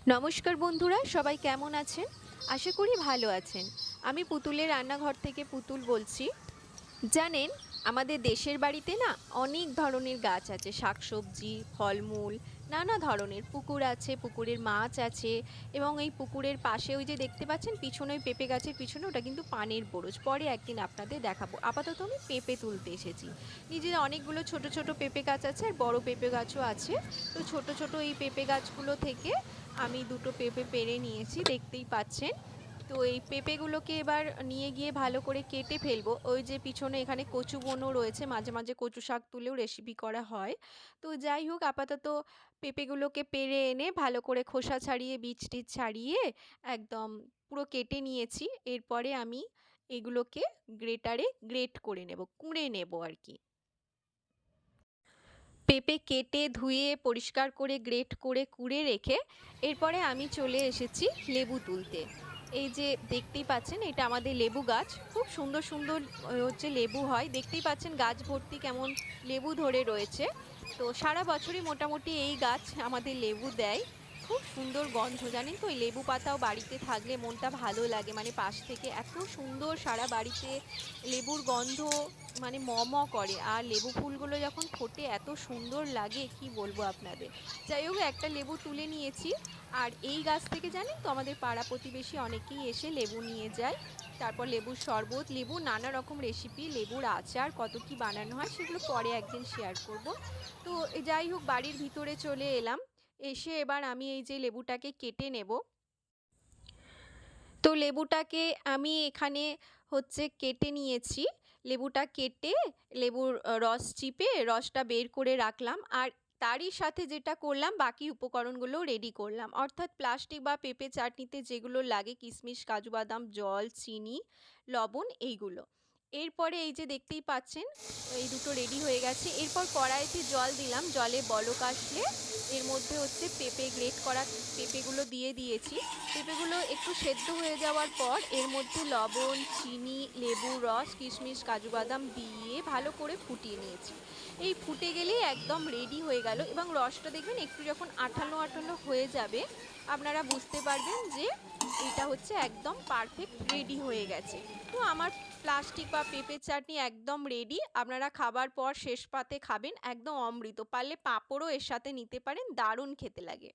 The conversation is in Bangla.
নমস্কার বন্ধুরা, সবাই কেমন আছেন? আশা করি ভালো আছেন। আমি পুতুলের রান্নাঘর থেকে পুতুল বলছি। জানেন, আমাদের দেশের বাড়িতে না অনেক ধরনের গাছ আছে, শাকসবজি, ফলমূল, নানা ধরনের। পুকুর আছে, পুকুরের মাছ আছে এবং এই পুকুরের পাশে ওই যে দেখতে পাচ্ছেন পিছনে ওই পেঁপে গাছের পিছনে, ওটা কিন্তু পানের বরজ। পরে একদিন আপনাদের দেখাবো। আপাতত আমি পেঁপে তুলতে এসেছি। নিজের অনেকগুলো ছোট ছোট পেঁপে গাছ আছে আর বড় পেঁপে গাছও আছে। তো ছোট ছোট এই পেঁপে গাছগুলো থেকে আমি দুটো পেঁপে পেড়ে নিয়েছি, দেখতেই পাচ্ছেন। তো এই পেঁপেগুলোকে এবার নিয়ে গিয়ে ভালো করে কেটে ফেলবো। ওই যে পিছনে এখানে কচু বনও রয়েছে, মাঝে মাঝে কচু শাক তুলেও রেসিপি করা হয়। তো যাই হোক, আপাতত পেঁপেগুলোকে পেড়ে এনে ভালো করে খোসা ছাড়িয়ে বীজ টিজ ছাড়িয়ে একদম পুরো কেটে নিয়েছি। এরপরে আমি এগুলোকে গ্রেটারে গ্রেট করে নেব, কুঁড়ে নেব আর কি। পেঁপে কেটে ধুয়ে পরিষ্কার করে গ্রেট করে কুড়ে রেখে এরপরে আমি চলে এসেছি লেবু তুলতে। এই যে দেখতেই পাচ্ছেন, এটা আমাদের লেবু গাছ। খুব সুন্দর সুন্দর হচ্ছে লেবু হয়, দেখতেই পাচ্ছেন গাছ ভর্তি কেমন লেবু ধরে রয়েছে। তো সারা বছরই মোটামুটি এই গাছ আমাদের লেবু দেয়। খুব সুন্দর গন্ধ, জানেন তো, এই লেবু পাতাও বাড়িতে থাকলে মনটা ভালো লাগে। মানে পাশ থেকে এত সুন্দর সারা বাড়িতে লেবুর গন্ধ, মানে করে। আর লেবু ফুলগুলো যখন ফোটে এত সুন্দর লাগে, কি বলবো আপনাদের। যাই হোক, একটা লেবু তুলে নিয়েছি। আর এই গাছ থেকে জানেন তো আমাদের পাড়া প্রতিবেশী অনেকেই এসে লেবু নিয়ে যায়। তারপর লেবুর শরবত, লেবুর নানা রকম রেসিপি, লেবুর আচার, কত কি বানানো হয় সেগুলো পরে একদিন শেয়ার করব। তো যাই হোক, বাড়ির ভিতরে চলে এলাম। এসে এবার আমি এই যে লেবুটাকে কেটে নেব। তো লেবুটাকে আমি এখানে হচ্ছে কেটে নিয়েছি। লেবুটা কেটে লেবুর রস চিপে রসটা বের করে রাখলাম। আর তারই সাথে যেটা করলাম, বাকি উপকরণগুলোও রেডি করলাম। অর্থাৎ প্লাস্টিক বা পেঁপে চাটনিতে যেগুলো লাগে, কিশমিশ, কাজু বাদাম, জল, চিনি, লবণ, এইগুলো। এরপরে এই যে দেখতেই পাচ্ছেন, এই দুটো রেডি হয়ে গেছে। এরপর কড়াইতে জল দিলাম, জলে বলক আসলে এর মধ্যে হচ্ছে পেঁপে, গ্রেট করা পেঁপেগুলো দিয়ে দিয়েছি। পেঁপেগুলো একটু সেদ্ধ হয়ে যাওয়ার পর এর মধ্যে লবণ, চিনি, লেবুর রস, কিশমিশ, কাজু বাদাম দিয়ে ভালো করে ফুটিয়ে নিয়েছি। এই ফুটে গেলেই একদম রেডি হয়ে গেল। এবং রসটা দেখবেন একটু যখন আঠালো আঠালো হয়ে যাবে, আপনারা বুঝতে পারবেন যে এটা হচ্ছে একদম পারফেক্ট রেডি হয়ে গেছে। তো আমার প্লাস্টিক বা পেঁপের চাটনি একদম রেডি। আপনারা খাবার পর শেষ পাতে খাবেন, একদম অমৃত। পারলে পাঁপড়ও এর সাথে নিতে পারেন, দারুণ খেতে লাগে।